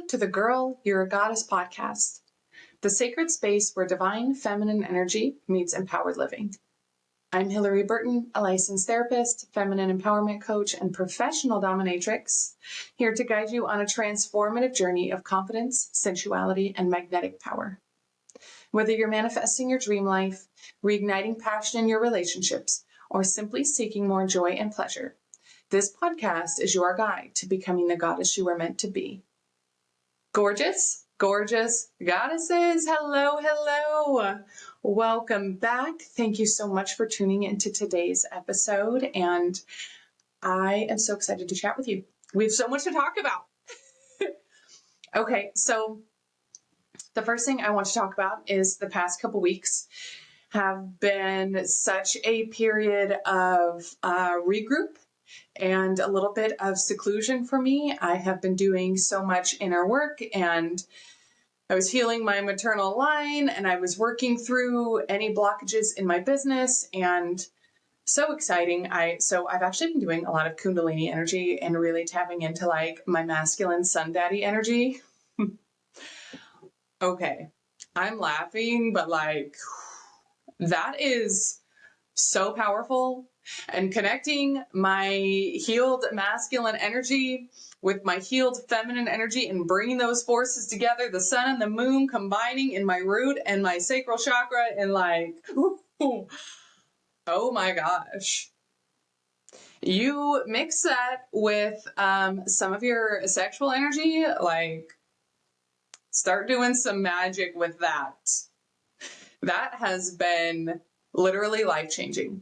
to the Girl, You're a Goddess podcast, the sacred space where divine feminine energy meets empowered living. I'm Hilary Burton, a licensed therapist, feminine empowerment coach, and professional dominatrix, here to guide you on a transformative journey of confidence, sensuality, and magnetic power. Whether you're manifesting your dream life, reigniting passion in your relationships, or simply seeking more joy and pleasure, this podcast is your guide to becoming the goddess you were meant to be. Gorgeous, gorgeous goddesses. Hello, hello. Welcome back. Thank you so much for tuning into today's episode. And I am so excited to chat with you. We have so much to talk about. Okay, so the first thing I want to talk about is the past couple weeks have been such a period of regroup and a little bit of seclusion for me. I have been doing so much inner work, and I was healing my maternal line, and I was working through any blockages in my business, and so exciting. So I've actually been doing a lot of Kundalini energy and really tapping into like my masculine sun daddy energy. Okay, I'm laughing, but like that is so powerful. And connecting my healed masculine energy with my healed feminine energy and bringing those forces together, the sun and the moon combining in my root and my sacral chakra, and like, oh my gosh. You mix that with some of your sexual energy, like start doing some magic with that. That has been literally life-changing.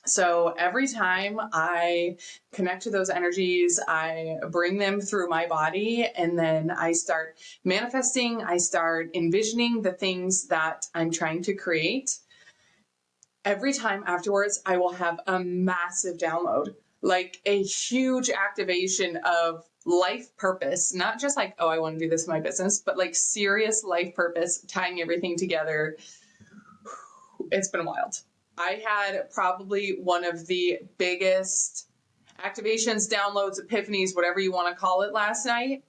So every time I connect to those energies, I bring them through my body, and then I start manifesting, I start envisioning the things that I'm trying to create. Every time afterwards, I will have a massive download, like a huge activation of life purpose, not just like, oh, I want to do this in my business, but like serious life purpose, tying everything together. It's been wild. I had probably one of the biggest activations, downloads, epiphanies, whatever you want to call it, last night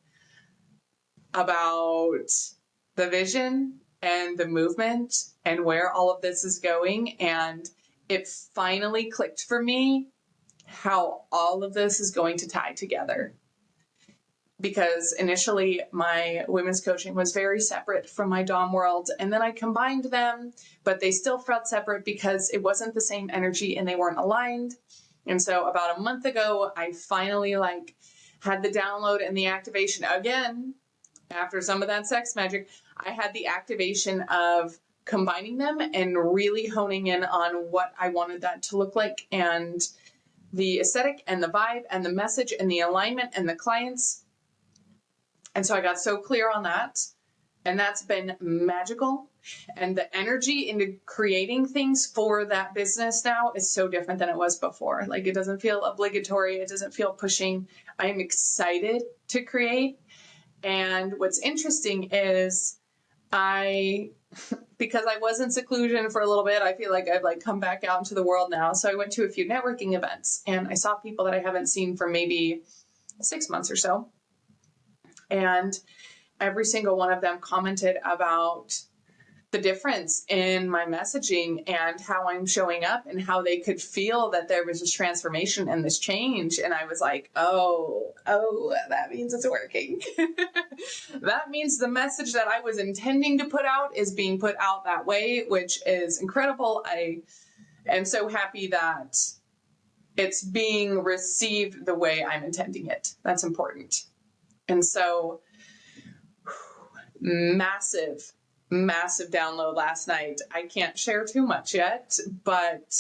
about the vision and the movement and where all of this is going. And it finally clicked for me how all of this is going to tie together. Because initially my women's coaching was very separate from my Dom world, and then I combined them, but they still felt separate because it wasn't the same energy and they weren't aligned. And so about a month ago, I finally had the download and the activation again. After some of that sex magic, I had the activation of combining them and really honing in on what I wanted that to look like, and the aesthetic and the vibe and the message and the alignment and the clients. And so I got so clear on that, and that's been magical. And the energy into creating things for that business now is so different than it was before. Like, it doesn't feel obligatory. It doesn't feel pushing. I'm excited to create. And what's interesting is because I was in seclusion for a little bit, I feel like I've come back out into the world now. So I went to a few networking events, and I saw people that I haven't seen for maybe 6 months or so. And every single one of them commented about the difference in my messaging and how I'm showing up, and how they could feel that there was this transformation and this change. And I was like, oh, that means it's working. That means the message that I was intending to put out is being put out that way, which is incredible. I am so happy that it's being received the way I'm intending it. That's important. And so, massive download last night. I can't share too much yet, but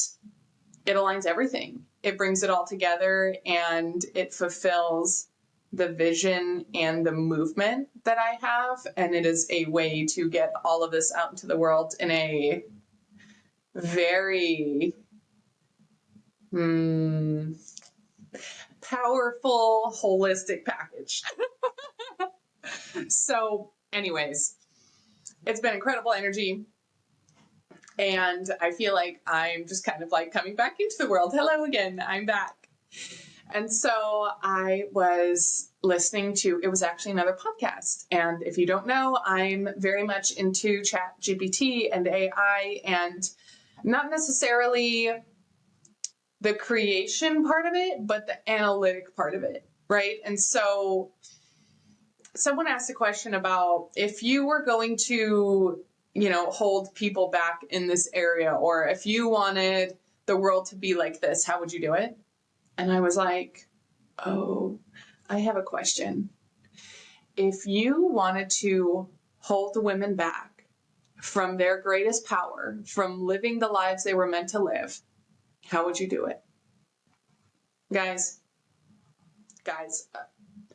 it aligns everything. It brings it all together, and it fulfills the vision and the movement that I have. And it is a way to get all of this out into the world in a very powerful, holistic package. So anyways, it's been incredible energy. And I feel like I'm just kind of coming back into the world. Hello again. I'm back. And so I was listening to, it was actually another podcast. And if you don't know, I'm very much into Chat GPT and AI, and not necessarily the creation part of it, but the analytic part of it, right? And so someone asked a question about if you were going to, hold people back in this area, or if you wanted the world to be like this, how would you do it? And I was like, oh, I have a question. If you wanted to hold women back from their greatest power, from living the lives they were meant to live, how would you do it? Guys,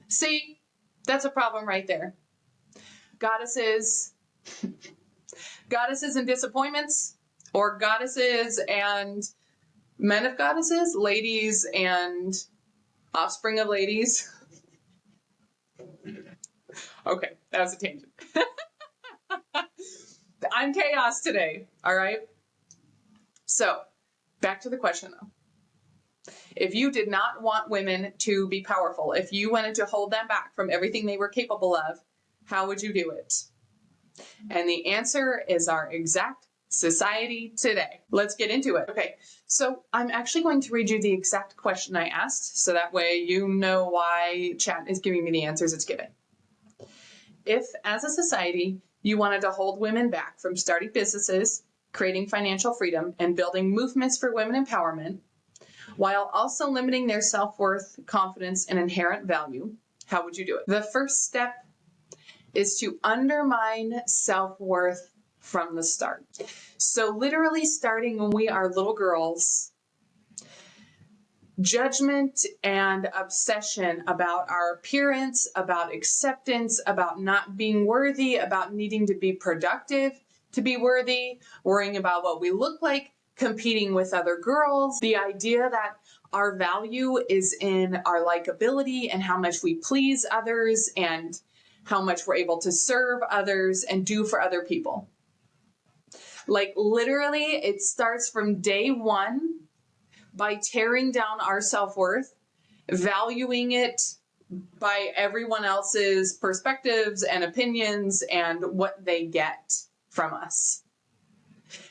see, that's a problem right there. Goddesses and disappointments, or goddesses and men of goddesses, ladies and offspring of ladies. Okay, that was a tangent. I'm chaos today, all right? So, back to the question though. If you did not want women to be powerful, if you wanted to hold them back from everything they were capable of, how would you do it? And the answer is our exact society today. Let's get into it. Okay, so I'm actually going to read you the exact question I asked, so that way you know why chat is giving me the answers it's giving. If, as a society, you wanted to hold women back from starting businesses, creating financial freedom, and building movements for women empowerment, while also limiting their self-worth, confidence, and inherent value, how would you do it? The first step is to undermine self-worth from the start. So literally starting when we are little girls, judgment and obsession about our appearance, about acceptance, about not being worthy, about needing to be productive to be worthy, worrying about what we look like, competing with other girls, the idea that our value is in our likability and how much we please others and how much we're able to serve others and do for other people. Like literally, it starts from day one by tearing down our self-worth, valuing it by everyone else's perspectives and opinions and what they get from us.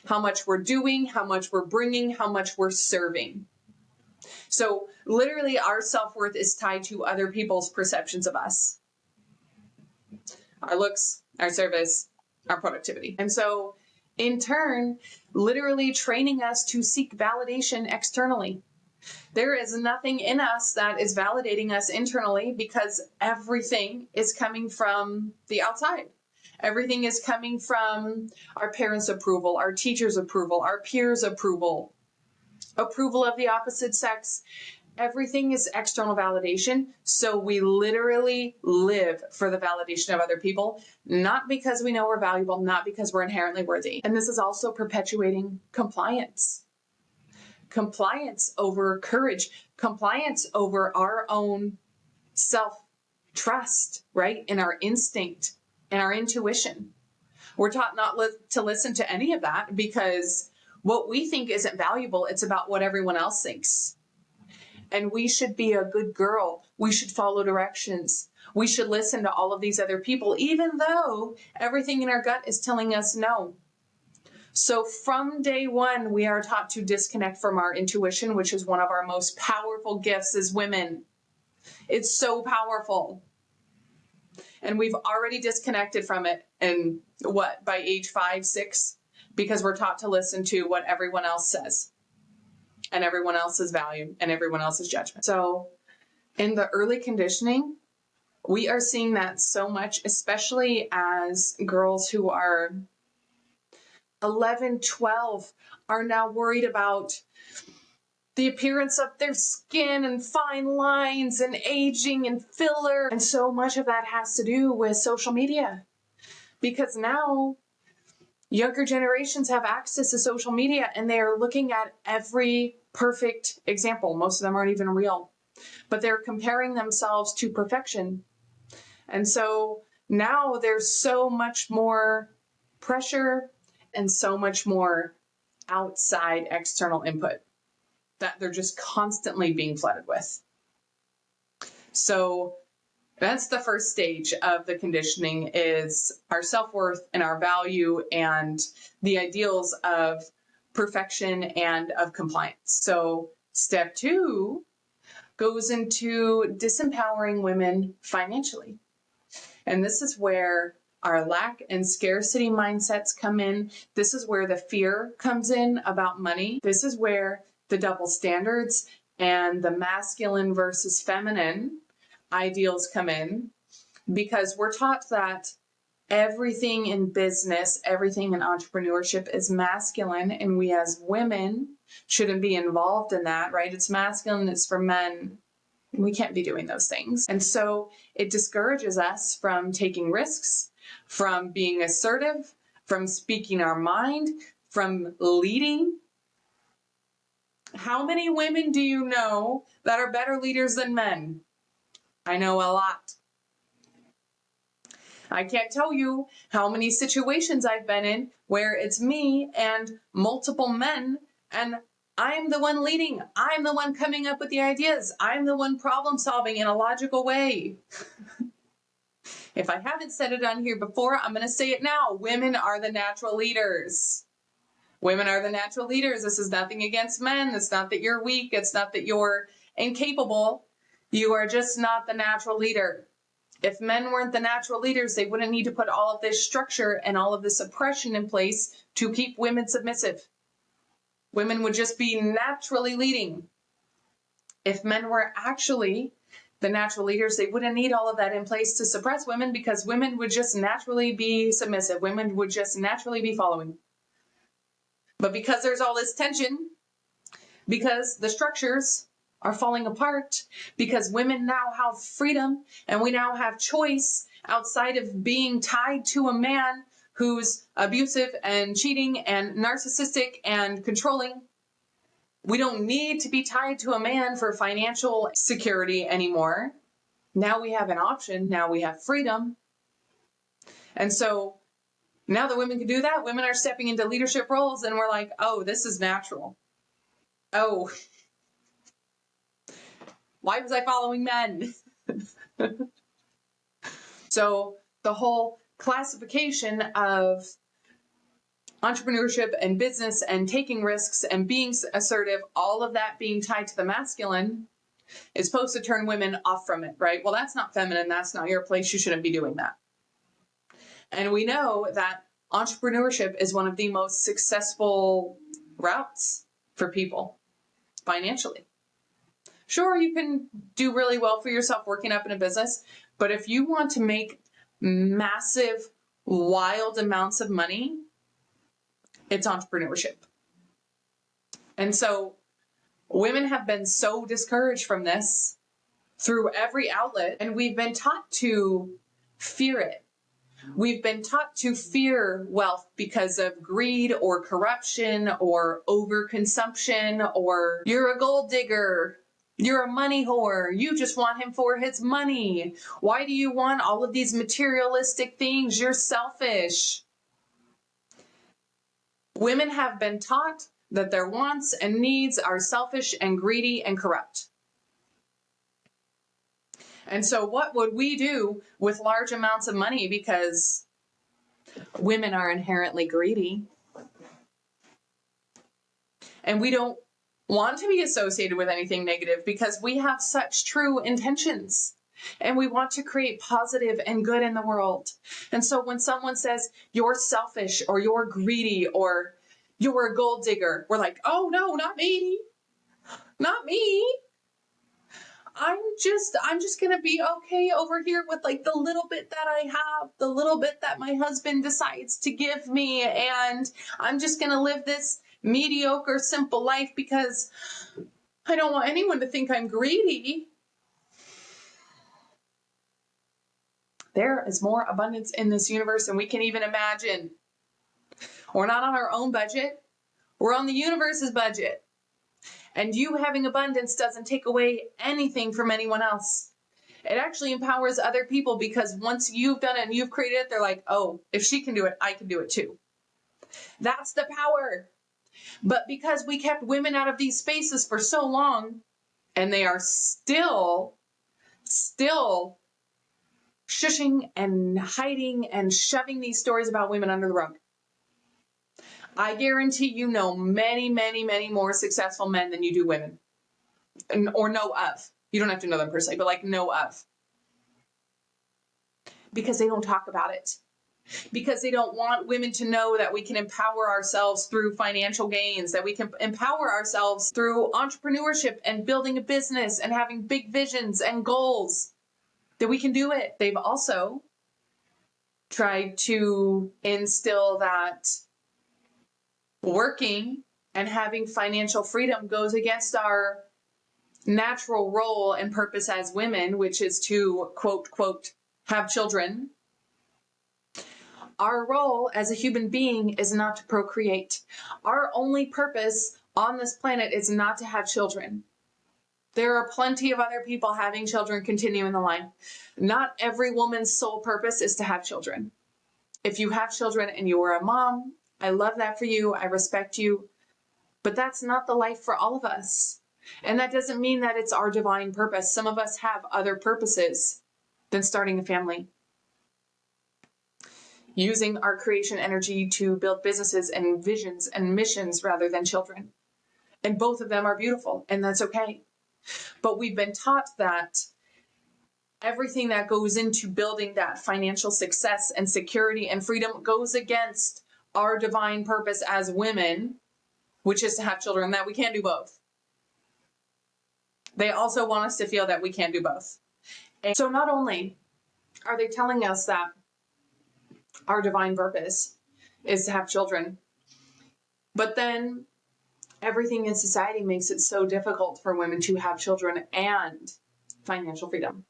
How much we're doing, how much we're bringing, how much we're serving. So literally our self-worth is tied to other people's perceptions of us. Our looks, our service, our productivity. And so in turn, literally training us to seek validation externally. There is nothing in us that is validating us internally because everything is coming from the outside. Everything is coming from our parents' approval, our teachers' approval, our peers' approval, approval of the opposite sex. Everything is external validation. So we literally live for the validation of other people, not because we know we're valuable, not because we're inherently worthy. And this is also perpetuating compliance. Compliance over courage, compliance over our own self-trust, right? In our instinct and our intuition. We're taught not to listen to any of that because what we think isn't valuable. It's about what everyone else thinks. And we should be a good girl. We should follow directions. We should listen to all of these other people, even though everything in our gut is telling us no. So from day one, we are taught to disconnect from our intuition, which is one of our most powerful gifts as women. It's so powerful. And we've already disconnected from it. And by age 5, 6? Because we're taught to listen to what everyone else says and everyone else's value and everyone else's judgment. So in the early conditioning, we are seeing that so much, especially as girls who are 11, 12 are now worried about the appearance of their skin and fine lines and aging and filler. And so much of that has to do with social media. Because now younger generations have access to social media and they are looking at every perfect example. Most of them aren't even real, but they're comparing themselves to perfection. And so now there's so much more pressure and so much more outside external input that they're just constantly being flooded with. So that's the first stage of the conditioning, is our self-worth and our value and the ideals of perfection and of compliance. So step 2 goes into disempowering women financially. And this is where our lack and scarcity mindsets come in. This is where the fear comes in about money. This is where the double standards and the masculine versus feminine ideals come in, because we're taught that everything in business, everything in entrepreneurship is masculine, and we as women shouldn't be involved in that, right? It's masculine, it's for men. We can't be doing those things. And so it discourages us from taking risks, from being assertive, from speaking our mind, from leading. How many women do you know that are better leaders than men? I know a lot. I can't tell you how many situations I've been in where it's me and multiple men, and I'm the one leading. I'm the one coming up with the ideas. I'm the one problem solving in a logical way. If I haven't said it on here before, I'm going to say it now. Women are the natural leaders. Women are the natural leaders. This is nothing against men. It's not that you're weak. It's not that you're incapable. You are just not the natural leader. If men weren't the natural leaders, they wouldn't need to put all of this structure and all of this oppression in place to keep women submissive. Women would just be naturally leading. If men were actually the natural leaders, they wouldn't need all of that in place to suppress women, because women would just naturally be submissive. Women would just naturally be following. But because there's all this tension, because the structures are falling apart, because women now have freedom and we now have choice outside of being tied to a man who's abusive and cheating and narcissistic and controlling. We don't need to be tied to a man for financial security anymore. Now we have an option. Now we have freedom. And so now that women can do that, women are stepping into leadership roles, and we're like, oh, this is natural. Oh, why was I following men? So the whole classification of entrepreneurship and business and taking risks and being assertive, all of that being tied to the masculine, is supposed to turn women off from it, right? Well, that's not feminine. That's not your place. You shouldn't be doing that. And we know that entrepreneurship is one of the most successful routes for people financially. Sure, you can do really well for yourself working up in a business, but if you want to make massive, wild amounts of money, it's entrepreneurship. And so women have been so discouraged from this through every outlet, and we've been taught to fear it. We've been taught to fear wealth because of greed or corruption or overconsumption, or you're a gold digger, you're a money whore, you just want him for his money. Why do you want all of these materialistic things? You're selfish. Women have been taught that their wants and needs are selfish and greedy and corrupt. And so what would we do with large amounts of money? Because women are inherently greedy. And we don't want to be associated with anything negative because we have such true intentions. And we want to create positive and good in the world. And so when someone says, you're selfish or you're greedy or you're a gold digger, we're like, oh no, not me. Not me. I'm just going to be okay over here with like the little bit that I have, the little bit that my husband decides to give me. And I'm just going to live this mediocre, simple life because I don't want anyone to think I'm greedy. There is more abundance in this universe than we can even imagine. We're not on our own budget. We're on the universe's budget. And you having abundance doesn't take away anything from anyone else. It actually empowers other people, because once you've done it and you've created it, they're like, oh, if she can do it, I can do it too. That's the power. But because we kept women out of these spaces for so long, and they are still still shushing and hiding and shoving these stories about women under the rug. I guarantee you know many, many, many more successful men than you do women, or know of. You don't have to know them personally, but like know of. Because they don't talk about it. Because they don't want women to know that we can empower ourselves through financial gains, that we can empower ourselves through entrepreneurship and building a business and having big visions and goals, that we can do it. They've also tried to instill that working and having financial freedom goes against our natural role and purpose as women, which is to quote, have children. Our role as a human being is not to procreate. Our only purpose on this planet is not to have children. There are plenty of other people having children continuing the line. Not every woman's sole purpose is to have children. If you have children and you are a mom, I love that for you. I respect you. But that's not the life for all of us. And that doesn't mean that it's our divine purpose. Some of us have other purposes than starting a family. Using our creation energy to build businesses and visions and missions rather than children. And both of them are beautiful, and that's okay. But we've been taught that everything that goes into building that financial success and security and freedom goes against our divine purpose as women, which is to have children, that we can't do both. They also want us to feel that we can't do both. And so not only are they telling us that our divine purpose is to have children, but then everything in society makes it so difficult for women to have children and financial freedom.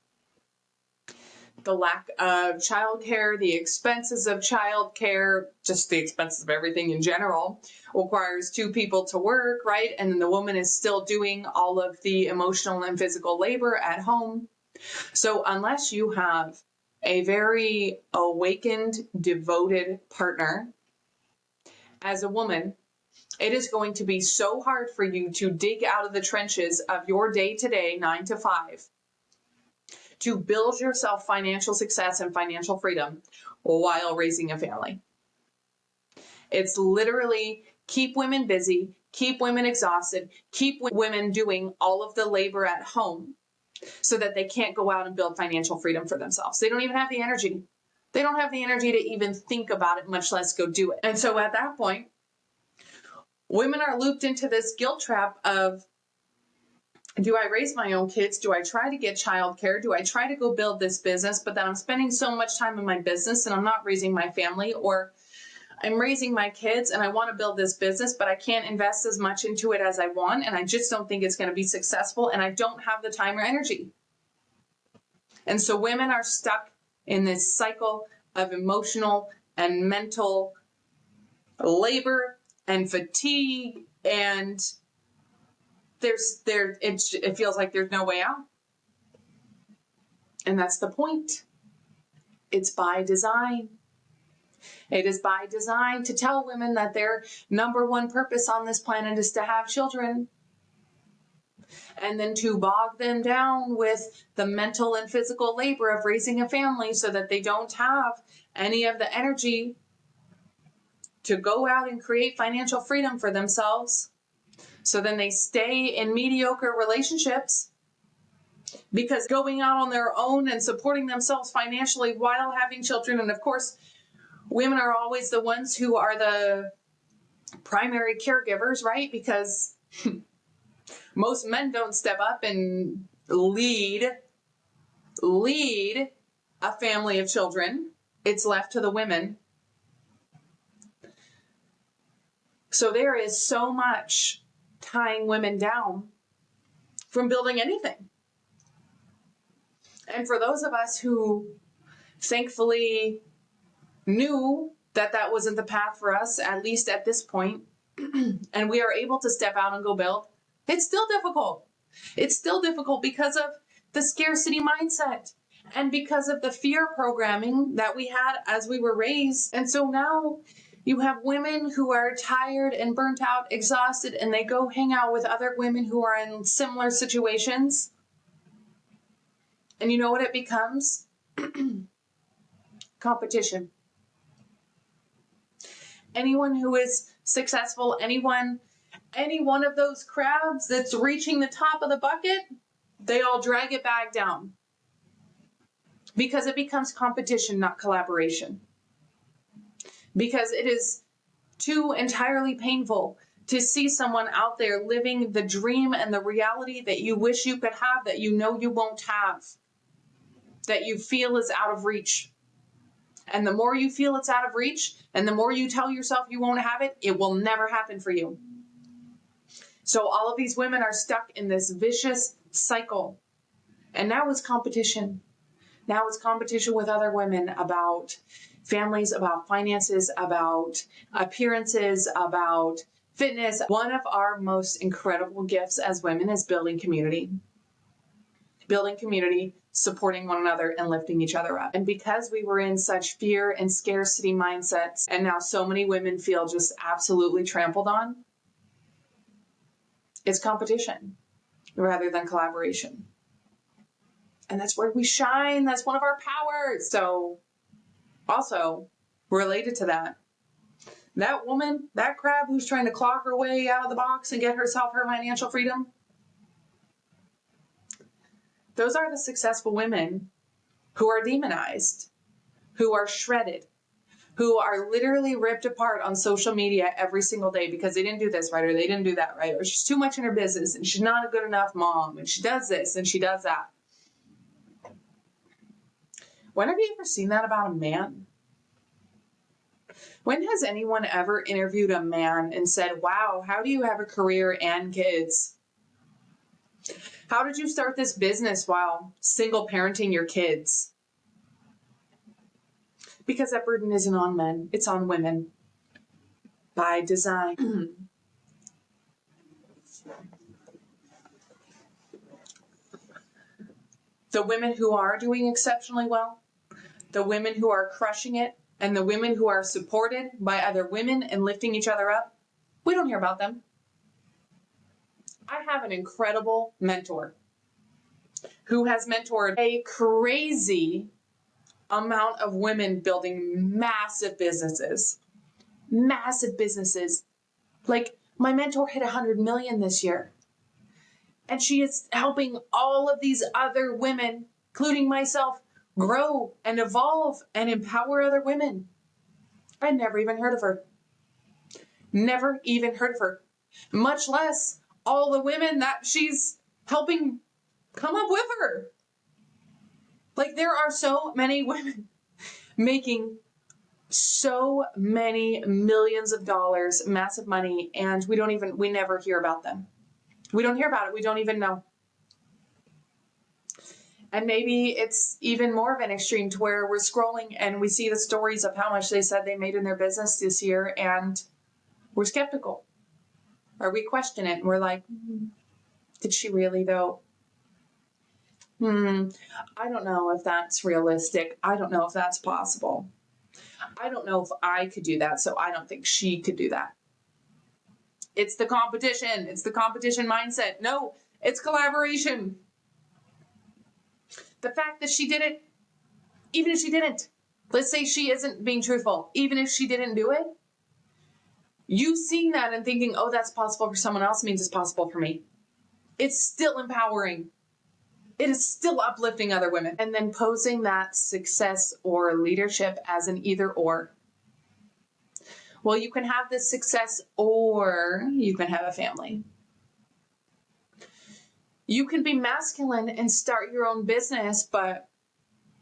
The lack of childcare, the expenses of childcare, just the expenses of everything in general, requires two people to work, right? And then the woman is still doing all of the emotional and physical labor at home. So unless you have a very awakened, devoted partner, as a woman, it is going to be so hard for you to dig out of the trenches of your day-to-day 9 to 5 to build yourself financial success and financial freedom while raising a family. It's literally keep women busy, keep women exhausted, keep women doing all of the labor at home so that they can't go out and build financial freedom for themselves. They don't even have the energy. They don't have the energy to even think about it, much less go do it. And so at that point, women are looped into this guilt trap of, do I raise my own kids? Do I try to get childcare? Do I try to go build this business? But then I'm spending so much time in my business and I'm not raising my family, or I'm raising my kids and I want to build this business, but I can't invest as much into it as I want. And I just don't think it's going to be successful. And I don't have the time or energy. And so women are stuck in this cycle of emotional and mental labor and fatigue, and it feels like there's no way out. And that's the point. It's by design. It is by design to tell women that their number one purpose on this planet is to have children, and then to bog them down with the mental and physical labor of raising a family so that they don't have any of the energy to go out and create financial freedom for themselves. So then they stay in mediocre relationships, because going out on their own and supporting themselves financially while having children, and of course, women are always the ones who are the primary caregivers, right? Because most men don't step up and lead a family of children. It's left to the women. So there is so much tying women down from building anything. And for those of us who thankfully knew that that wasn't the path for us, at least at this point, and we are able to step out and go build, it's still difficult. It's still difficult because of the scarcity mindset and because of the fear programming that we had as we were raised. And so now you have women who are tired and burnt out, exhausted, and they go hang out with other women who are in similar situations. And you know what it becomes? Competition. Anyone who is successful, any one of those crabs that's reaching the top of the bucket, they all drag it back down. Because it becomes competition, not collaboration. Because it is too entirely painful to see someone out there living the dream and the reality that you wish you could have, that you know you won't have, that you feel is out of reach. And the more you feel it's out of reach, and the more you tell yourself you won't have it, it will never happen for you. So all of these women are stuck in this vicious cycle. And now it's competition. Now it's competition with other women about families, about finances, about appearances, about fitness. One of our most incredible gifts as women is building community. Building community, supporting one another, and lifting each other up. And because we were in such fear and scarcity mindsets, and now so many women feel just absolutely trampled on, it's competition rather than collaboration. And that's where we shine. That's one of our powers. So also related to that, that woman, that crab who's trying to claw her way out of the box and get herself her financial freedom, those are the successful women who are demonized, who are shredded, who are literally ripped apart on social media every single day because they didn't do this right, or they didn't do that right, or she's too much in her business and she's not a good enough mom and she does this and she does that. When have you ever seen that about a man? When has anyone ever interviewed a man and said, wow, how do you have a career and kids? How did you start this business while single parenting your kids? Because that burden isn't on men, it's on women. By design. The women who are doing exceptionally well, the women who are crushing it, and the women who are supported by other women and lifting each other up, we don't hear about them. I have an incredible mentor who has mentored a crazy amount of women building massive businesses. Massive businesses. Like, my mentor hit 100 million this year. And she is helping all of these other women, including myself, grow and evolve and empower other women. I'd never even heard of her. Never even heard of her. Much less all the women that she's helping come up with her. Like, there are so many women making so many millions of dollars, massive money, and we never hear about them. We don't hear about it. We don't even know. And maybe it's even more of an extreme to where we're scrolling and we see the stories of how much they said they made in their business this year, and we're skeptical. Or we question it and we're like, did she really though? I don't know if that's realistic. I don't know if that's possible. I don't know if I could do that, so I don't think she could do that. It's the competition. It's the competition mindset. No, it's collaboration. The fact that she did it, even if she didn't, let's say she isn't being truthful, even if she didn't do it, you seeing that and thinking, oh, that's possible for someone else means it's possible for me. It's still empowering. It is still uplifting other women. And then posing that success or leadership as an either or. Well, you can have this success or you can have a family. You can be masculine and start your own business, but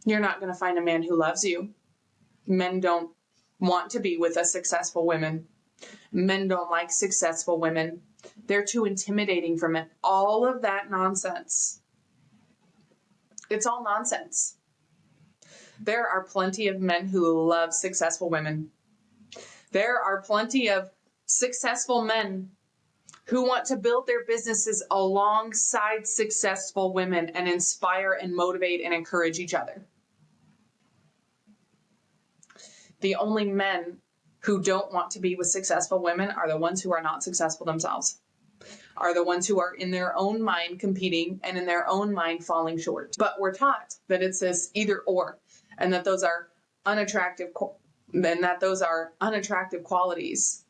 you're not going to find a man who loves you. Men don't want to be with a successful woman. Men don't like successful women. They're too intimidating for men. All of that nonsense. It's all nonsense. There are plenty of men who love successful women. There are plenty of successful men who want to build their businesses alongside successful women and inspire and motivate and encourage each other. The only men who don't want to be with successful women are the ones who are not successful themselves, are the ones who are in their own mind competing and in their own mind falling short. But we're taught that it's this either or, and that those are unattractive, qualities,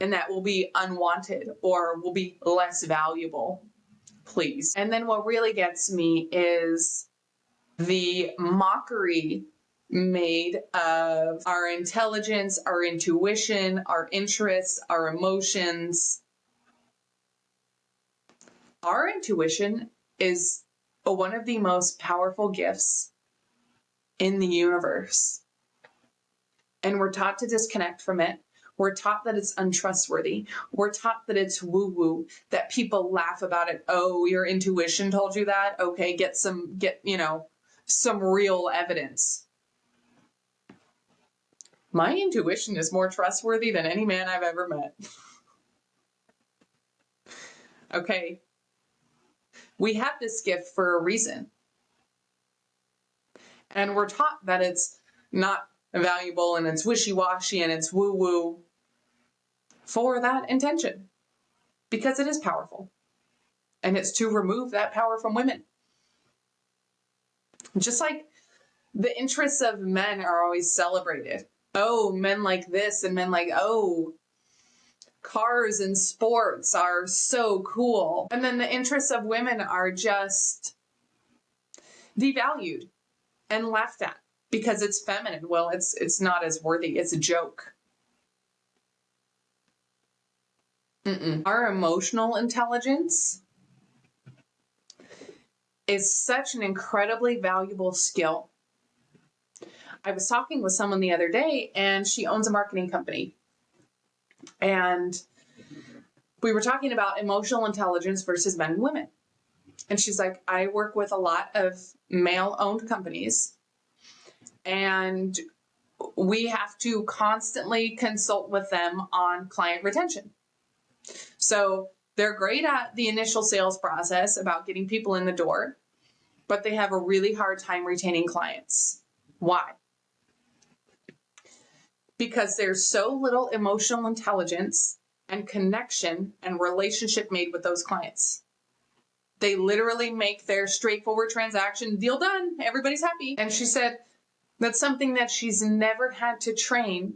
and that will be unwanted or will be less valuable. Please. And then what really gets me is the mockery made of our intelligence, our intuition, our interests, our emotions. Our intuition is one of the most powerful gifts in the universe. And we're taught to disconnect from it. We're taught that it's untrustworthy. We're taught that it's woo-woo, that people laugh about it. Oh, your intuition told you that? Okay, get some real evidence. My intuition is more trustworthy than any man I've ever met. Okay. We have this gift for a reason. And we're taught that it's not valuable and it's wishy-washy and it's woo-woo for that intention, because it is powerful. And it's to remove that power from women. Just like the interests of men are always celebrated. Oh, men like this and men like, oh, cars and sports are so cool. And then the interests of women are just devalued and laughed at because it's feminine. Well, it's not as worthy. It's a joke. Our emotional intelligence is such an incredibly valuable skill. I was talking with someone the other day, and she owns a marketing company. And we were talking about emotional intelligence versus men and women. And she's like, I work with a lot of male-owned companies, and we have to constantly consult with them on client retention. So they're great at the initial sales process about getting people in the door, but they have a really hard time retaining clients. Why? Because there's so little emotional intelligence and connection and relationship made with those clients. They literally make their straightforward transaction, deal done, everybody's happy. And she said that's something that she's never had to train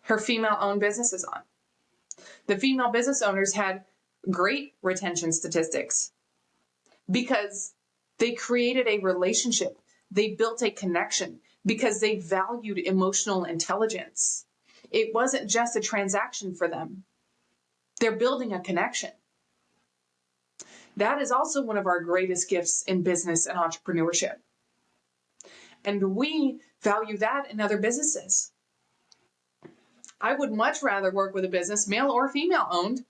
her female-owned businesses on. The female business owners had great retention statistics because they created a relationship. They built a connection because they valued emotional intelligence. It wasn't just a transaction for them. They're building a connection. That is also one of our greatest gifts in business and entrepreneurship. And we value that in other businesses. I would much rather work with a business, male or female owned,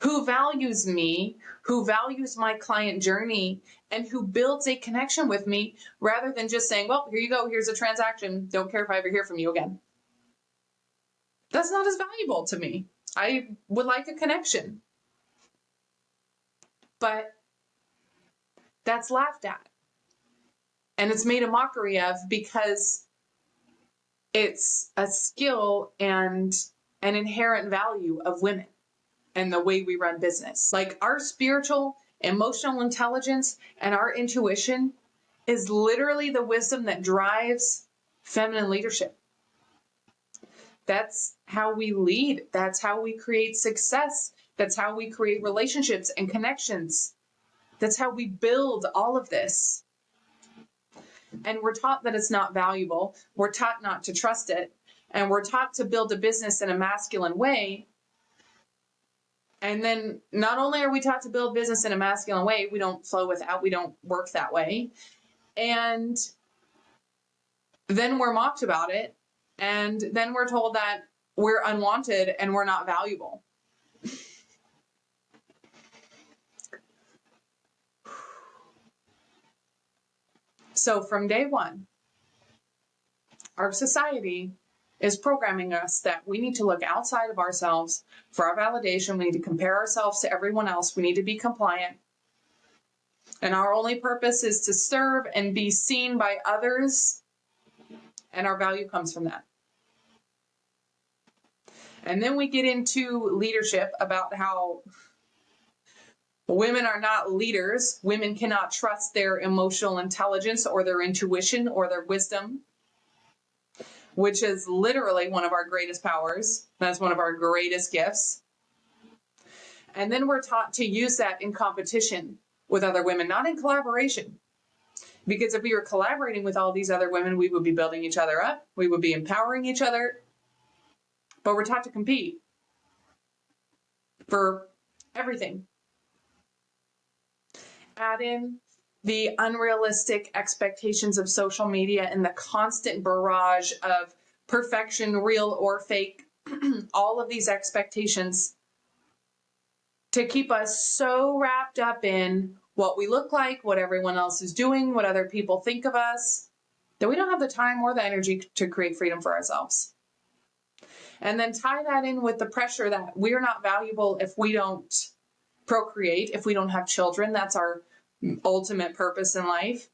who values me, who values my client journey, and who builds a connection with me rather than just saying, well, here you go, here's a transaction. Don't care if I ever hear from you again. That's not as valuable to me. I would like a connection. But that's laughed at. And it's made a mockery of because it's a skill and an inherent value of women and the way we run business. Like our spiritual, emotional intelligence and our intuition is literally the wisdom that drives feminine leadership. That's how we lead. That's how we create success. That's how we create relationships and connections. That's how we build all of this. And we're taught that it's not valuable. We're taught not to trust it. And we're taught to build a business in a masculine way. And then not only are we taught to build business in a masculine way, we don't flow without, we don't work that way. And then we're mocked about it. And then we're told that we're unwanted and we're not valuable. So from day one, our society is programming us that we need to look outside of ourselves for our validation. We need to compare ourselves to everyone else. We need to be compliant. And our only purpose is to serve and be seen by others. And our value comes from that. And then we get into leadership about how Women are not leaders. Women cannot trust their emotional intelligence or their intuition or their wisdom, which is literally one of our greatest powers. That's one of our greatest gifts. And then we're taught to use that in competition with other women, not in collaboration. Because if we were collaborating with all these other women, we would be building each other up. We would be empowering each other. But we're taught to compete for everything. Add in the unrealistic expectations of social media and the constant barrage of perfection, real or fake, all of these expectations to keep us so wrapped up in what we look like, what everyone else is doing, what other people think of us, that we don't have the time or the energy to create freedom for ourselves. And then tie that in with the pressure that we're not valuable if we don't procreate, if we don't have children. That's our ultimate purpose in life.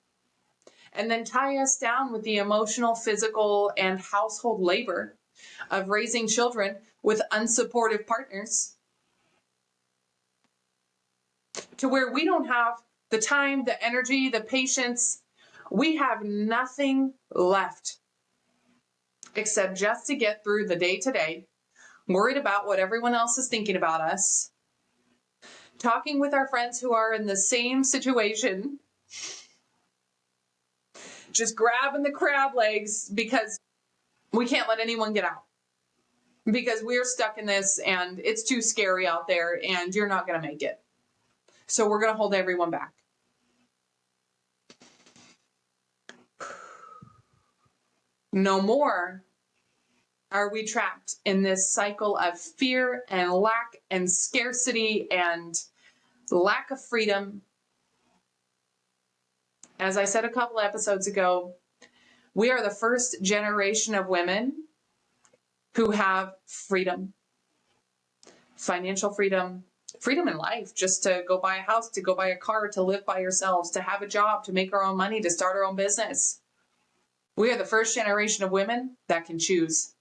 And then tie us down with the emotional, physical, and household labor of raising children with unsupportive partners, to where we don't have the time, the energy, the patience. We have nothing left except just to get through the day to day, worried about what everyone else is thinking about us, talking with our friends who are in the same situation, just grabbing the crab legs because we can't let anyone get out, because we're stuck in this and it's too scary out there and you're not going to make it. So we're going to hold everyone back. No more are we trapped in this cycle of fear and lack and scarcity and lack of freedom. As I said a couple episodes ago, we are the first generation of women who have freedom, financial freedom, freedom in life, just to go buy a house, to go buy a car, to live by yourselves, to have a job, to make our own money, to start our own business. We are the first generation of women that can choose.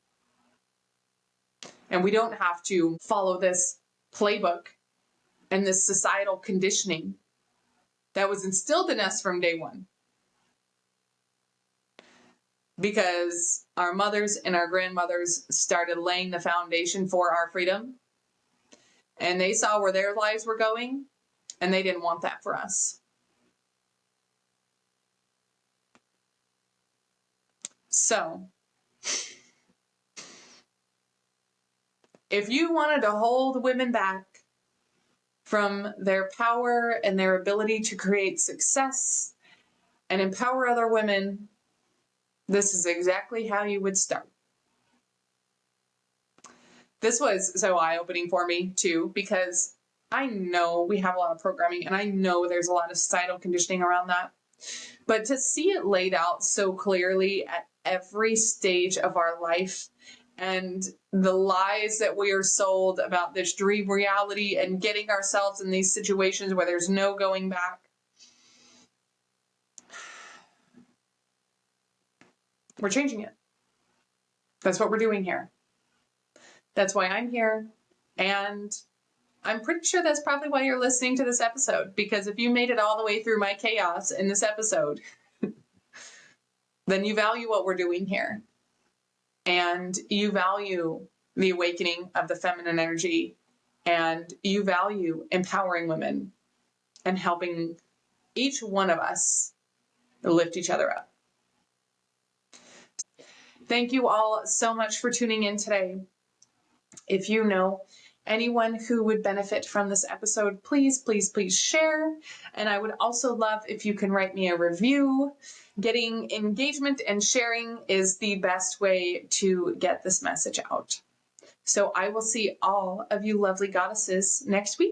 And we don't have to follow this playbook and this societal conditioning that was instilled in us from day one. Because our mothers and our grandmothers started laying the foundation for our freedom, and they saw where their lives were going, and they didn't want that for us. So, if you wanted to hold women back from their power and their ability to create success and empower other women, this is exactly how you would start. This was so eye-opening for me too, because I know we have a lot of programming and I know there's a lot of societal conditioning around that. But to see it laid out so clearly at every stage of our life, and the lies that we are sold about this dream reality and getting ourselves in these situations where there's no going back. We're changing it. That's what we're doing here. That's why I'm here. And I'm pretty sure that's probably why you're listening to this episode, because if you made it all the way through my chaos in this episode, then you value what we're doing here. And you value the awakening of the feminine energy, and you value empowering women and helping each one of us lift each other up. Thank you all so much for tuning in today. If you know anyone who would benefit from this episode, please, please, please share. And I would also love if you can write me a review. Getting engagement and sharing is the best way to get this message out. So I will see all of you lovely goddesses next week.